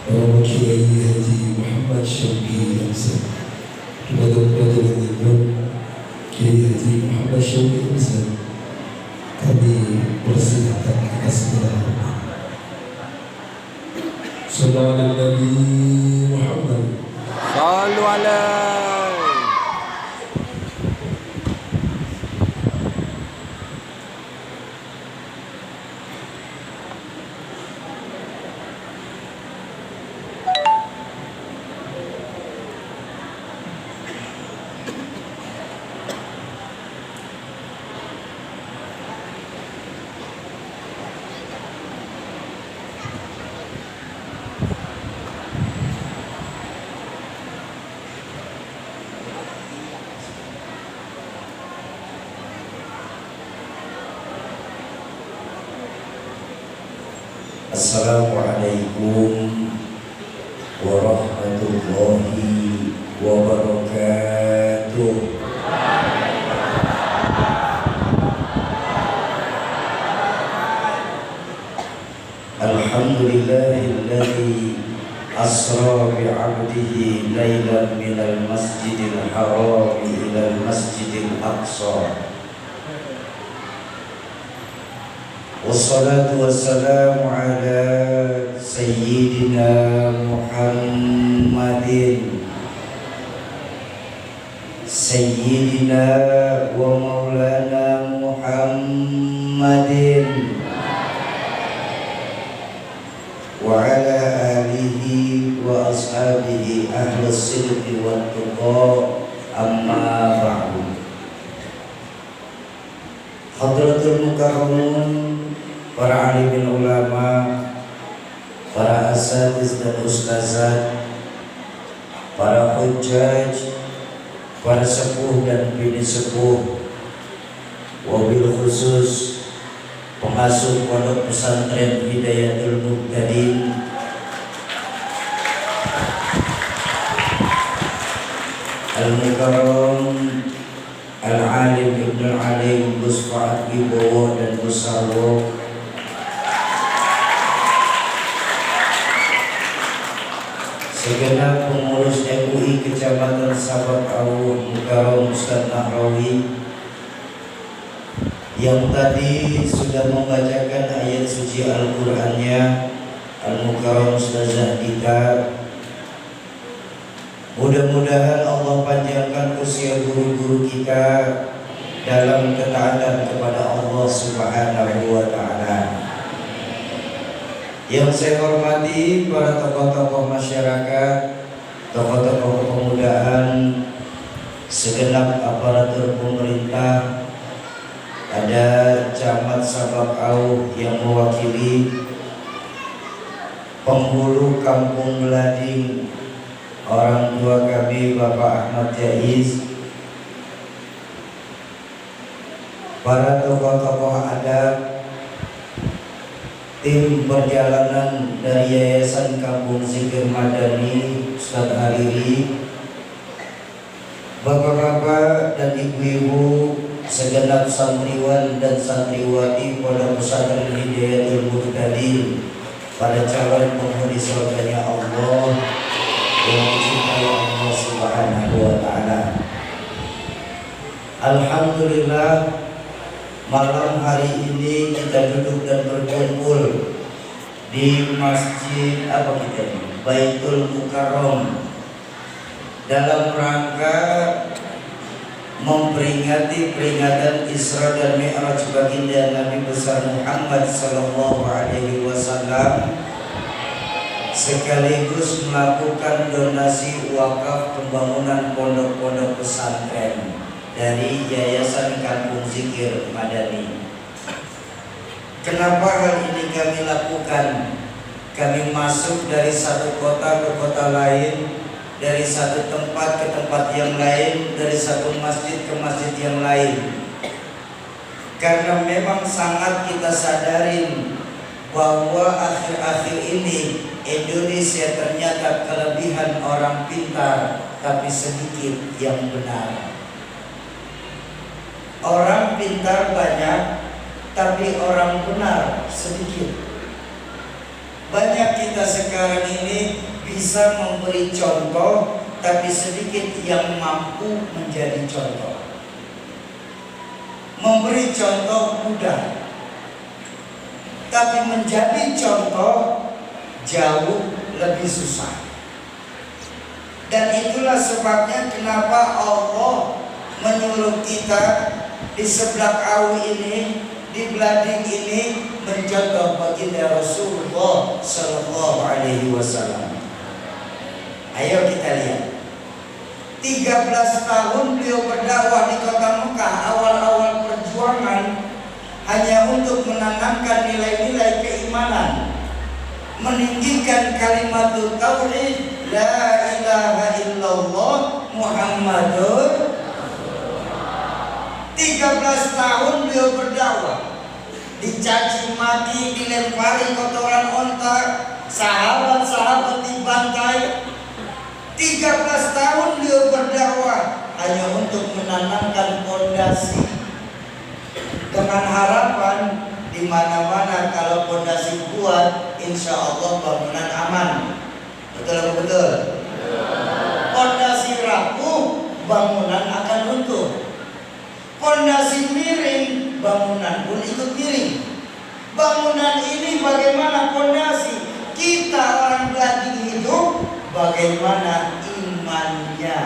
Bapak Kiai Haji Muhammad Syauqi Hamzah, kepada Pelajaran Imam Kiai Haji Muhammad Syauqi Hamzah, kami persilahkan atas nama Sallallahu Nabi Muhammad. Sallu alaihi. Assalamualaikum warahmatullahi wabarakatuh. Alhamdulillahilladzi asra bi'abdihi laylan minal masjidil haram ilal masjidil aqsa. Wassalatu wassalamu ala Sayyidina Muhammadin Sayyidina wa maulana Muhammadin wa ala alihi wa ashabihi ahli sidqi wa tuqa, amma ba'du. Hadratul mukarramun, para alimin ulama, para asatiz dan ustazat, para hujjaj, para sepuh dan bini sepuh, wabil khusus pengasuh pondok pesantren Hidayatul Muqtadin, Al-Mukarram Al-Alim Ibn Al-Alim Gus Fa'ad Wibowo dan Gus Sarwo, segenap pengurus MUI Kecamatan Sabak Awuh Mukarram Ustaz Nahrawi yang tadi sudah membacakan ayat suci Al-Qur'annya, Al-Mukarram Ustazah Dita. Mudah-mudahan Allah panjangkan usia guru-guru kita dalam ketaatan kepada Allah Subhanahu wa Ta'ala. Yang saya hormati para tokoh-tokoh masyarakat, tokoh-tokoh kepemudaan, segenap aparatur pemerintah, ada Camat Sabak Awuh yang mewakili, penghulu Kampung Melading, orang tua kami Bapak Ahmad Jaiz, para tokoh-tokoh adat, tim perjalanan dari Yayasan Kampung Zikir Madani Ustadz Hariri, bapak-bapak dan ibu-ibu, segenap santriwan dan santriwati Pondok Pesantren Hidayatul Muqtadin, pada calon penghuni surganya Allah yang dicintai Allah Subhanahu wa Ta'ala. Alhamdulillah, malam hari ini kita duduk dan berkumpul di masjid Baitul Mukarram dalam rangka memperingati peringatan Isra dan Mi'raj baginda Nabi besar Muhammad sallallahu alaihi wasallam, sekaligus melakukan donasi wakaf pembangunan pondok-pondok pesantren dari Yayasan Kampung Zikir Madani. Kenapa hal ini kami lakukan? Kami masuk dari satu kota ke kota lain, dari satu tempat ke tempat yang lain, dari satu masjid ke masjid yang lain, karena memang sangat kita sadarin bahwa akhir-akhir ini Indonesia ternyata kelebihan orang pintar tapi sedikit yang benar. Orang pintar banyak, tapi orang benar sedikit. Banyak kita sekarang ini bisa memberi contoh, tapi sedikit yang mampu menjadi contoh. Memberi contoh mudah, tapi menjadi contoh jauh lebih susah. Dan itulah sebabnya kenapa Allah menyuruh kita di sebelah kau ini, di Belading ini, menjaga baginda Rasulullah Sallallahu Alaihi Wasallam. Ayo kita lihat. 13 tahun beliau berdakwah di kota Mekah. Awal-awal perjuangan hanya untuk menanamkan nilai-nilai keimanan, meninggikan kalimat tauhid, la ilaha illallah Muhammadur. 13 tahun beliau berdakwah, dicaci maki, dilempari kotoran onta, sahabat-sahabat dibantai. 13 tahun beliau berdakwah hanya untuk menanamkan fondasi, dengan harapan di mana-mana kalau fondasi kuat, insya Allah bangunan aman. Betul atau betul? Fondasi rapuh, bangunan akan runtuh. Fondasi miring, bangunan pun ikut miring. Bangunan ini bagaimana fondasi? Kita orang Belading hidup, bagaimana imannya?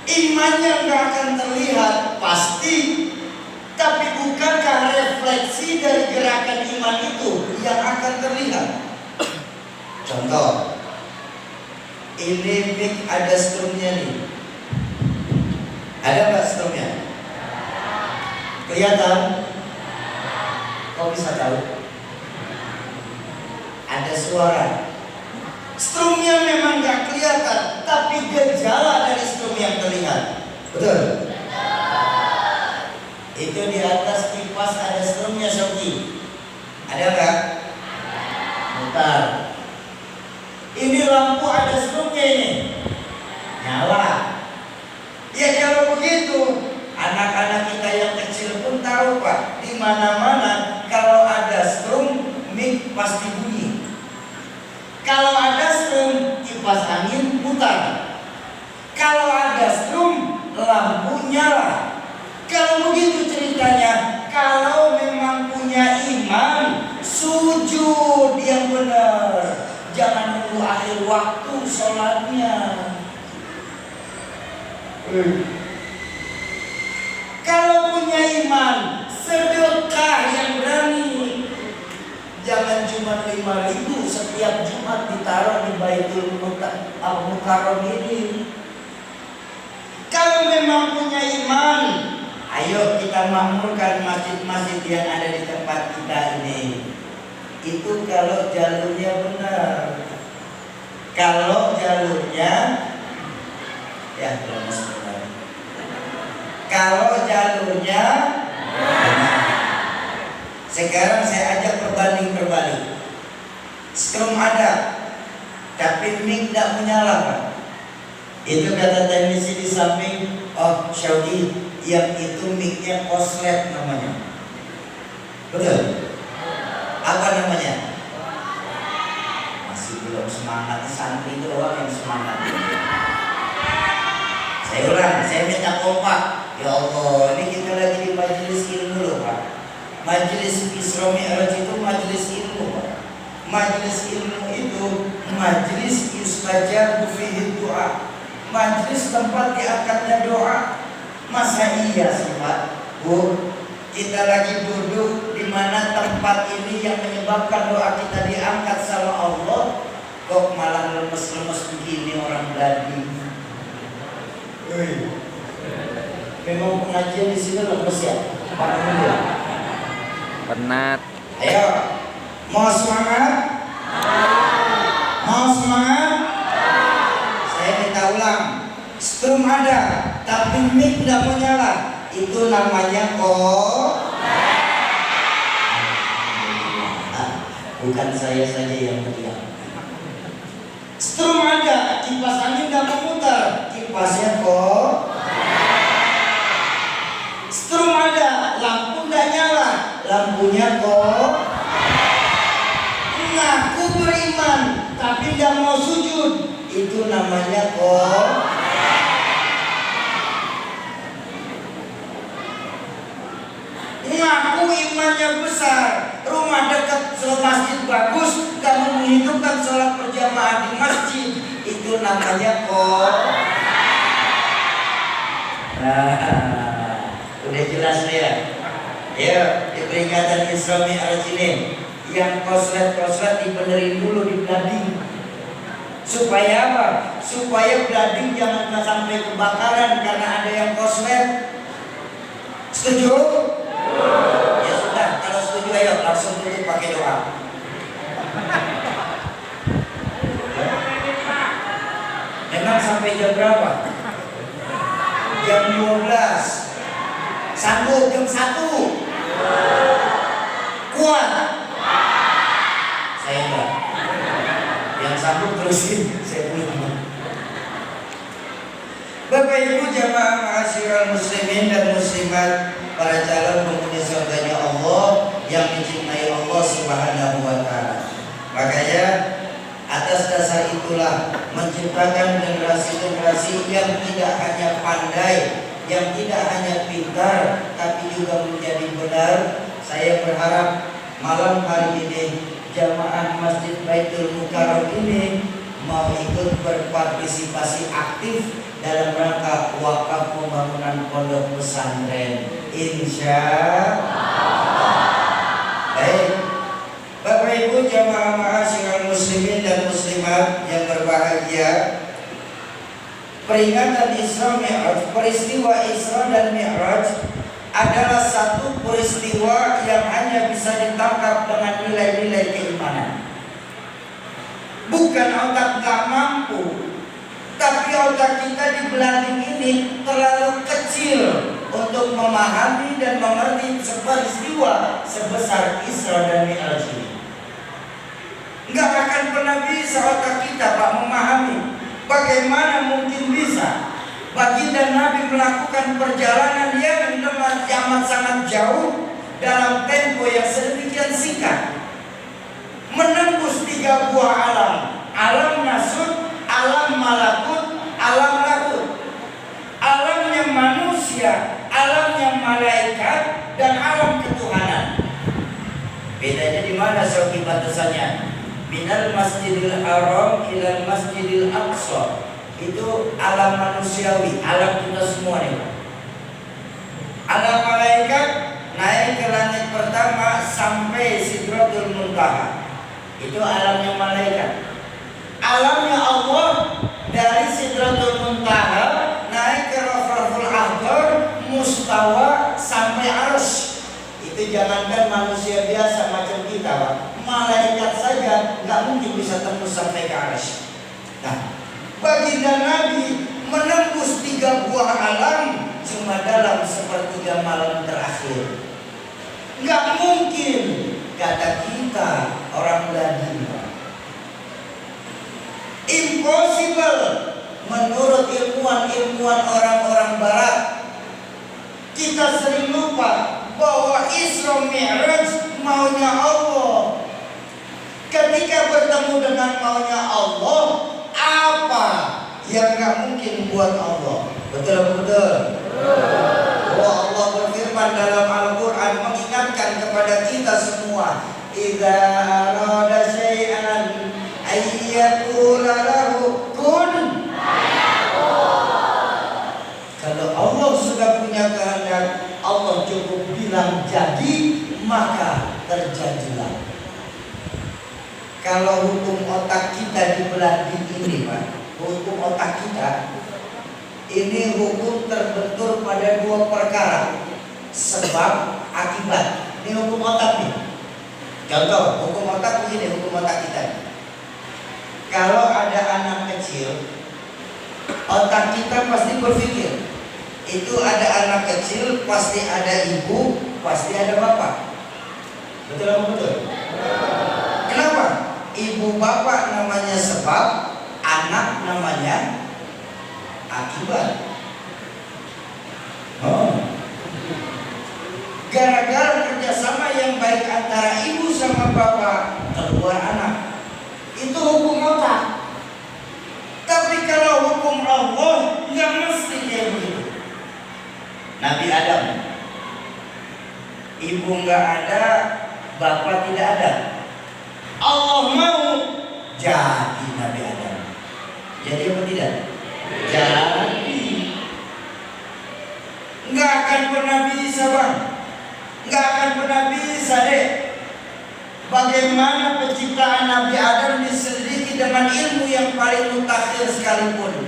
Imannya nggak akan terlihat pasti, tapi bukankah refleksi dari gerakan iman itu yang akan terlihat? Contoh, ini mic ada strumnya nih. Ada nggak strumnya? Kelihatan? Kok bisa tahu? Ada suara. Strumnya memang nggak kelihatan, tapi gejala dari strum yang terlihat. Betul? Itu di atas kipas ada strumnya, Soki. Ada nggak? Mutar. Ini lampu ada strumnya ini. Nyala. Ya kalau begitu, anak-anak kita yang kecil pun tahu Pak, di mana-mana kalau ada strum, mic pasti bunyi. Kalau ada strum, kipas angin putar. Kalau ada strum, lampu nyala. Kalau begitu ceritanya, kalau memang punya iman, sujud yang benar. Jangan nunggu akhir waktu sholatnya. Kalau punya iman, sedekah yang berani. Jangan cuma 5.000 setiap Jumat ditaruh di Baitul Mukarram ini. Kalau memang punya iman, ayo kita makmurkan masjid-masjid yang ada di tempat kita ini. Itu kalau jalurnya benar. Kalau jalurnya kalau jalurnya benar. Sekarang saya ajak berbanding. Strum ada, tapi mic tidak menyala Pak. Itu kata teknisi di samping, oh Syauki, yang itu mic-nya koslet namanya. Betul? Apa namanya? Masih belum semangat, santri itu doang yang semangat. Saya ulang, saya minta kompak. Ya Allah, ini kita lagi di majelis ilmu loh Pak. Majelis Isra Mi'raj itu majelis ilmu Pak. Majelis ilmu itu majelis yustajabu fihi doa. Majelis tempat diangkatnya doa. Masa iya sih Pak? Bu, kita lagi duduk di mana tempat ini yang menyebabkan doa kita diangkat sama Allah, kok malah lemes-lemes begini orang Belading. Memang pengajian di sini lemes ya? Pak Mulia. Penat. Ayo, mau semangat? Mau semangat? Saya minta ulang. Strum ada, tapi mic tidak mau nyala. Itu namanya bukan saya saja yang teriak. Strum ada, kipas angin tidak memutar, kipasnya strum ada, lampu tidak nyala, lampunya Ngaku beriman tapi tidak mau sujud, itu namanya ngaku imannya besar, rumah dekat masjid bagus, gak mau menghidupkan sholat berjamaah di masjid, itu namanya udah jelas ya. Ya, di peringatan Isra Mi'raj ini yang koslet dibenerin dulu di blading. Supaya apa? Supaya blading jangan sampai kebakaran karena ada yang koslet. Setuju? Ya sudah, kalau setuju ayo langsung tutup pakai doa. Memang sampai jam berapa? Jam 12. Sanggup jam 1. Kuat? Saya enggak. Yang sanggup terusin, saya pulang. Bapak Ibu jamaah ma'asyiral muslimin dan muslimat, para calon penghuni surganya Allah yang dicintai Allah Subhanahu wa taala. Makanya atas dasar itulah menciptakan generasi-generasi yang tidak hanya pandai, yang tidak hanya pintar, tapi juga menjadi benar. Saya berharap malam hari ini jamaah Masjid Baitul Mukarram ini mau ikut berpartisipasi aktif dalam rangka wakaf pembangunan pondok pesantren, insya Allah. Baik, Bapak Ibu jamaah ma'asyiral muslimin dan muslimat yang berbahagia, peringatan Isra Mi'raj, peristiwa Isra dan Mi'raj adalah satu peristiwa yang hanya bisa ditangkap dengan nilai-nilai keimanan. Bukan otak gak mampu, tapi otak kita di blading ini terlalu kecil untuk memahami dan mengerti peristiwa sebesar Isra dan Mi'raj ini. Nggak akan pernah bisa otak kita Pak memahami. Bagaimana mungkin bisa baginda Nabi melakukan perjalanan yang amat sangat jauh dalam tempo yang sedemikian singkat, menembus 3 buah alam, alam nasut, alam malakut, alam lahut, alamnya manusia, alamnya malaikat, dan alam ketuhanan. Bedanya di mana Syauki batasannya? Minal Masjidil Haram ilal Masjidil Aqsa. Itu alam manusiawi, alam kita semua nih. Alam malaikat naik ke langit pertama sampai Sidratul Muntaha. Itu alamnya malaikat. Alamnya Allah dari Sidratul Muntaha naik ke Rafraful Akhbar, Mustawa sampai Arsy. Itu jangankan manusia biasa macam kita, Pak. Malaikat saja nggak mungkin bisa tembus sampai ke Arsy. Nah, baginda Nabi menembus 3 buah alam cuma dalam sepertiga malam terakhir. Nggak mungkin, kata kita orang Belanda. Impossible menurut ilmuwan orang-orang Barat. Kita sering lupa bahwa Isra Mi'raj maunya Allah. Ketika bertemu dengan maunya Allah, apa yang gak mungkin buat Allah? Betul-betul. Oh, Allah berfirman dalam Al-Quran mengingatkan kepada kita semua, idza arada syai'an ayyakula lahu kun fayakun. Kalau Allah sudah punya kehendak, Allah cukup bilang jadi, maka terjadilah. Kalau hukum otak kita di blading ini, Pak, hukum otak kita ini hukum terbentur pada 2 perkara, sebab akibat. Ini hukum otak nih. Contoh, hukum otak begini, hukum otak kita. Kalau ada anak kecil, otak kita pasti berpikir, itu ada anak kecil, pasti ada ibu, pasti ada bapak. Betul apa betul? Kenapa? Ibu bapak namanya sebab, anak namanya akibat. Oh. Gara-gara kerjasama yang baik antara ibu sama bapak, keluar anak. Itu hukum otak. Tapi kalau hukum Allah nggak mesti kayak begitu. Nabi Adam, ibu nggak ada, bapak tidak ada. Allah mau jadi Nabi Adam. Jadi apa tidak? Jadi. Nggak akan pernah bisa, Bang. Nggak akan pernah bisa, Dek. Bagaimana penciptaan Nabi Adam diselidiki dengan ilmu yang paling mutakhir sekalipun.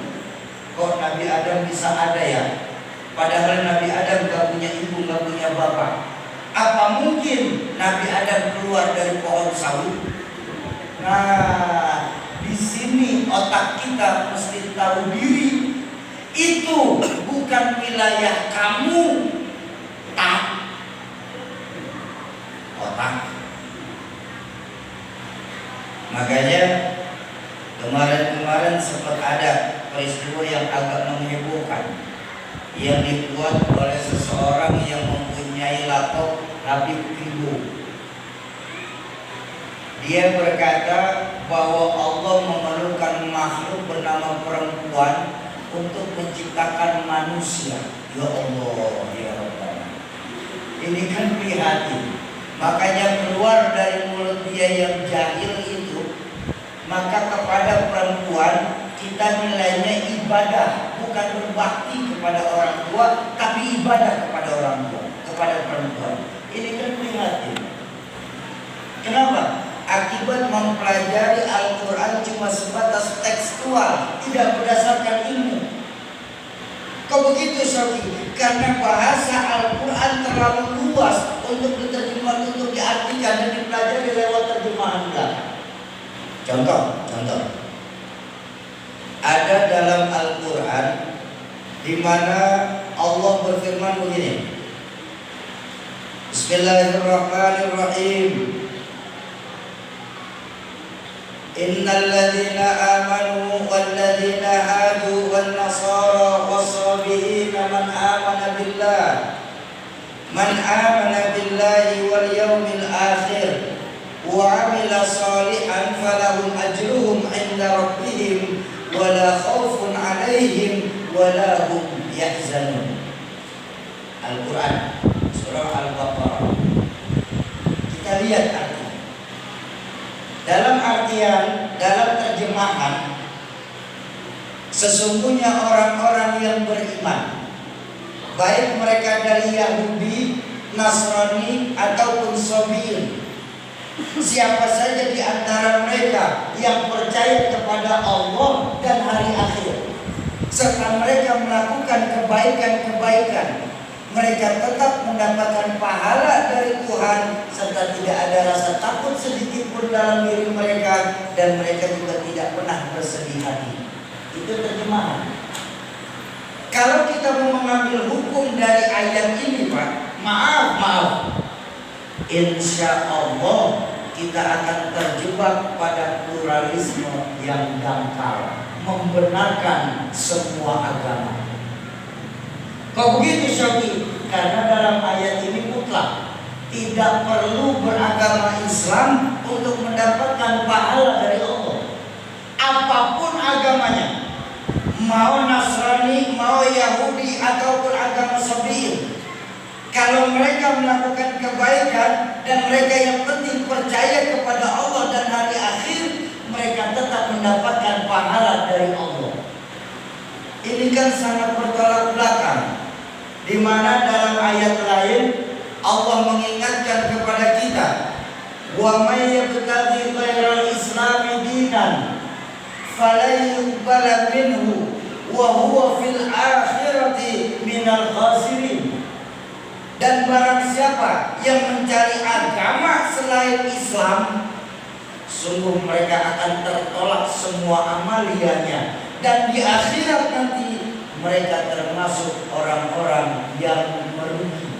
Kok Nabi Adam bisa ada ya? Padahal Nabi Adam gak punya ibu, gak punya bapak. Apa mungkin Nabi Adam keluar dari pohon sawi? Nah, di sini otak kita mesti tahu diri. Itu bukan wilayah kamu, tak otak. Makanya kemarin sempat ada peristiwa yang agak menghebohkan yang dibuat oleh seseorang yang mempunyai laptop Habib Ribu. Dia berkata bahwa Allah memerlukan makhluk bernama perempuan untuk menciptakan manusia. Ya Allah, ya Rabbana. Ini kan prihatin. Makanya keluar dari mulut dia yang jahil itu, maka kepada perempuan kita nilainya ibadah, bukan berbakti kepada orang tua, tapi ibadah kepada orang tua, kepada perempuan. Ini kan prihatin. Kenapa? Akibat mempelajari Al-Quran cuma sebatas tekstual, tidak berdasarkan ilmu. Kok begitu, Sofi? Karena bahasa Al-Quran terlalu luas untuk diterjemah, untuk diartikan dan dipelajari lewat terjemahan belaka. Contoh. Ada dalam Al-Quran di mana Allah berfirman begini. Bismillahirrahmanirrahim. Innal ladzina amanu wal ladzina hadu wan nasara was-sabiin man amana billahi wal yawmil akhir wa 'amila shalihan falahum ajruhum 'inda rabbihim wala khaufun 'alaihim wala hum yahzanun. Al-Quran surah Al-Baqarah. Kita lihat artinya. Dalam artian, dalam terjemahan, sesungguhnya orang-orang yang beriman, baik mereka dari Yahudi, Nasrani ataupun Sabiin, siapa saja di antara mereka yang percaya kepada Allah dan hari akhir, serta mereka melakukan kebaikan-kebaikan, mereka tetap mendapatkan pahala dari Tuhan, serta tidak ada rasa takut sedikit pun dalam diri mereka, dan mereka juga tidak pernah bersedih hati. Itu terjemahan. Kalau kita mau mengambil hukum dari ayat ini, Pak, maaf, insya Allah kita akan terjebak pada pluralisme yang dangkal, membenarkan semua agama. Kok begitu, Syafi? Karena dalam ayat ini mutlak tidak perlu beragama Islam untuk mendapatkan pahala dari Allah. Apapun agamanya, mau Nasrani, mau Yahudi ataupun agama Sabiin, kalau mereka melakukan kebaikan dan mereka yang penting percaya kepada Allah dan hari akhir, mereka tetap mendapatkan pahala dari Allah. Ini kan sangat bertolak belakang, di mana dalam ayat lain Allah mengingatkan kepada kita, wa may yabtaghi ghairal islami dinan falan yuqbala minhu wa huwa fil akhirati minal khasirin. Dan barang siapa yang mencari agama selain Islam, sungguh mereka akan tertolak semua amaliannya, dan di akhirat nanti mereka termasuk orang-orang yang merugi.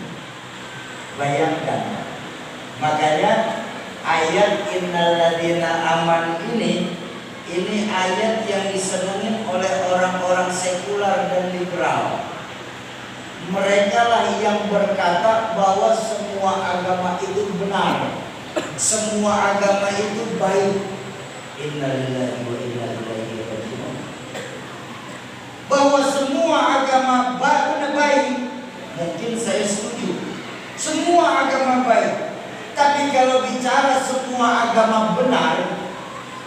Bayangkan. Makanya ayat innal ladzina aman ini ayat yang disenangi oleh orang-orang sekular dan liberal. Mereka lah yang berkata bahwa semua agama itu benar, semua agama itu baik. Innalillahi wa inna ilaihi raji'un. Bahwa semua agama baik, mungkin saya setuju. Semua agama baik. Tapi kalau bicara semua agama benar,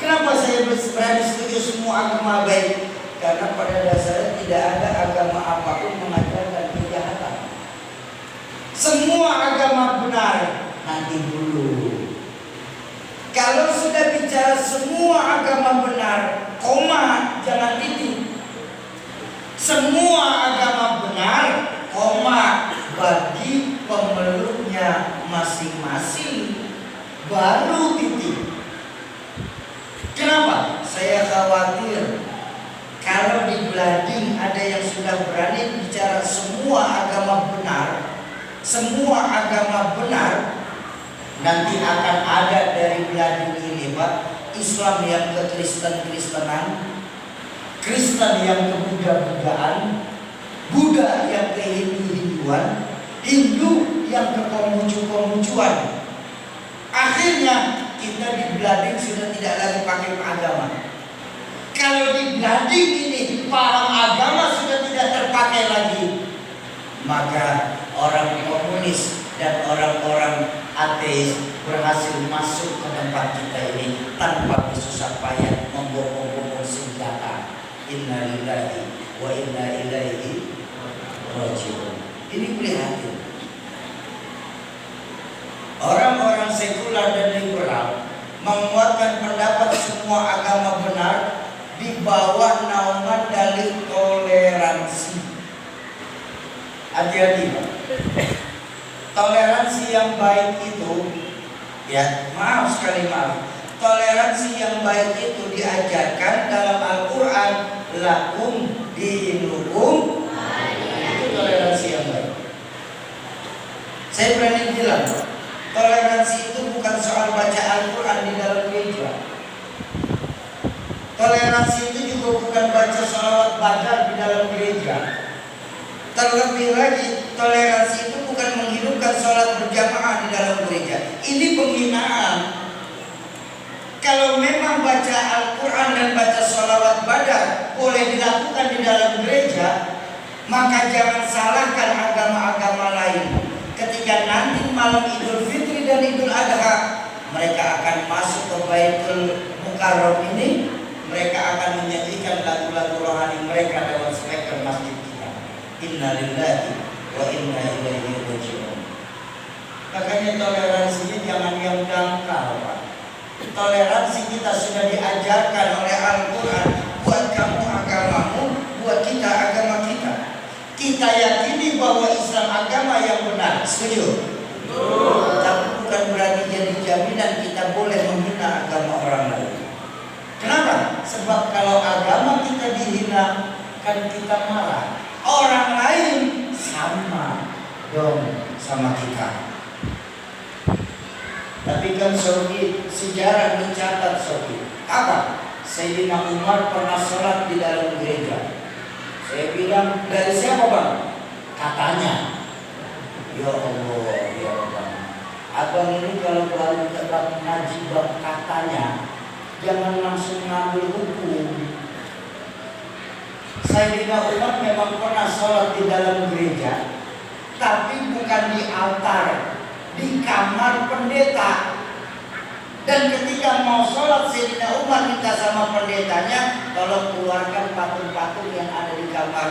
kenapa saya berani setuju semua agama baik? Karena pada dasarnya tidak ada agama apapun mengajarkan kejahatan. Semua agama benar. Nanti dulu. Kalau sudah bicara semua agama benar, koma, jangan titik. Semua agama benar, koma, bagi pemeluknya masing-masing, baru titik. Kenapa? Saya khawatir kalau di Blading ada yang sudah berani bicara semua agama benar, semua agama benar, nanti akan ada dari Blading ini, Pak, Islam yang ke Kristen-Kristenan, Kristen yang ke Buddha-Buddhaan, Buddha yang ke Hindu-Hinduan, Hindu yang ke Konghucu-Konghucuan. Akhirnya kita di Blading sudah tidak lagi pakai agama. Kalau di Blading ini paham agama sudah tidak terpakai lagi, maka orang komunis dan orang-orang ateis berhasil masuk ke tempat kita ini tanpa bersusah payah membobong-bobong senjata. Innalillahi wa inna ilaihi raji'un. Ini prihatin. Orang-orang sekular dan liberal menguatkan pendapat semua agama benar di bawah naungan dalih toleransi. Hati-hati, Pak. Toleransi yang baik itu, ya maaf sekali maaf, toleransi yang baik itu diajarkan dalam Al-Quran, lakum dinukum, itu toleransi yang baik. Saya berani bilang, toleransi itu bukan soal baca Al-Quran di dalam gereja. Toleransi itu juga bukan baca sholawat badar di dalam gereja. Terlebih lagi, toleransi itu bukan menghidupkan sholat berjamaah di dalam gereja. Ini penghinaan. Kalau memang baca Al-Quran dan baca sholawat badar boleh dilakukan di dalam gereja, maka jangan salahkan agama-agama lain. Ketika nanti malam Idul Fitri dan Idul Adha, mereka akan masuk ke Baitul Mukarram ini, mereka akan menyanyikan lagu-lagu rohani mereka lewat speaker masjid kita. Innalillahi wa inna ilaihi raji'un. Makanya toleransinya jangan yang dangkal, Pak. Toleransi kita sudah diajarkan oleh Al-Quran. Buat kamu agamamu, buat kita agama kita. Kita yakini bahwa Islam agama yang benar. Setuju? Tapi bukan berarti jadi jaminan kita boleh menghina agama orang lain. Kenapa? Sebab kalau agama kita dihina, kan kita marah. Orang lain sama dong sama kita. Tapi kan Sobi, sejarah mencatat Sobi, apa? Sayyidina Umar pernah sholat di dalam gereja. Saya bilang, dari siapa bang? Katanya. Ya Allah, ya Allah. Abang ini kalau baru tetap ngaji bab katanya, jangan langsung ngambil hukum. Sayyidina Umar memang pernah sholat di dalam gereja, tapi bukan di altar, di kamar pendeta. Dan ketika mau sholat, Sayyidina Umar minta sama pendetanya, tolong keluarkan patung-patung yang ada di kamar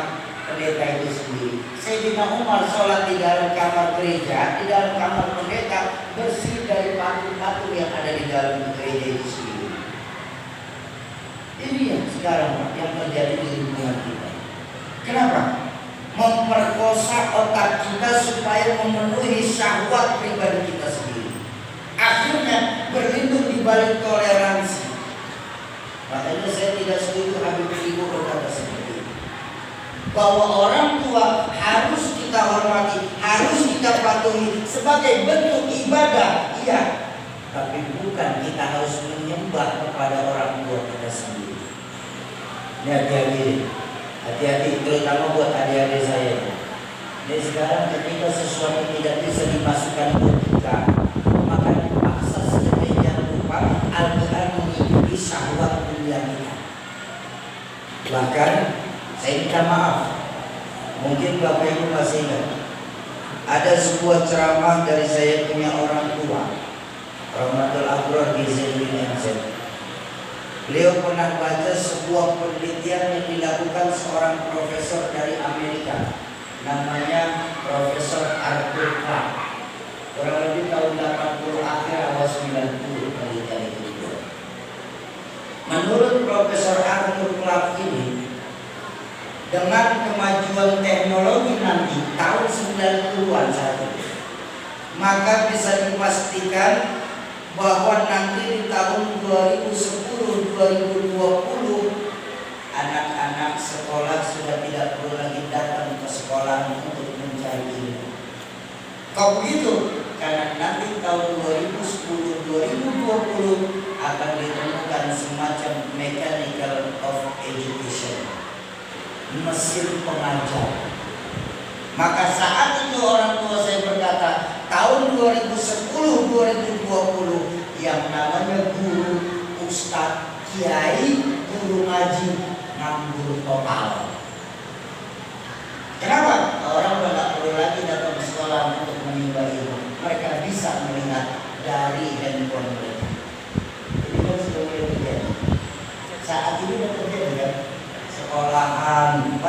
pendeta itu sendiri. Sayyidina Umar sholat di dalam kamar gereja, di dalam kamar pendeta, bersih dari patung-patung yang ada di dalam gereja itu sendiri. Ini yang sekarang Pak, yang terjadi di lingkungan kita. Kenapa? Memperkosa otak kita supaya memenuhi syahwat pribadi kita sendiri. Akhirnya berlindung di balik toleransi. Makanya saya tidak setuju Habib Rizik berkata seperti itu. Bahwa orang tua harus kita hormati, harus kita patuhi sebagai bentuk ibadah, iya. Tapi bukan kita harus menyembah kepada orang tua kita sendiri. Ini hati-hati, hati-hati, terutama buat adik-adik saya. Dan sekarang ketika sesuatu tidak bisa dimasukkan logika, maka dipaksa sedemikian rupa Al-Quran mengikuti syahwat dunia kita. Bahkan saya minta maaf, mungkin Bapak Ibu masih ingat, ada sebuah ceramah dari saya punya orang tua, Rahmatul Abrar Ghazali MZ. Beliau pernah baca sebuah penelitian yang dilakukan seorang profesor dari Amerika, namanya Profesor Arthur Clarke. Kurang lebih tahun 80 akhir awal 90 penelitian itu. Menurut Profesor Arthur Clarke ini, dengan kemajuan teknologi nanti tahun 90-an saat itu, maka bisa dipastikan bahwa nanti di tahun 2010-2020 anak-anak sekolah sudah tidak perlu lagi datang ke sekolah untuk mencari ilmu. Kok begitu? Karena nanti tahun 2010-2020 akan ditemukan semacam mechanical of education, mesin pengajar. Maka saat itu orang tua saya berkata, tahun 2010-2020 yang namanya guru, ustadz, kiai, guru ngaji nganggur total. Kenapa? Orang tidak perlu lagi datang ke sekolah untuk menimba ilmu. Mereka bisa melihat dari handphone mereka. Ini kan sudah mulai terjadi. Saat ini sudah terjadi kan? Sekolahan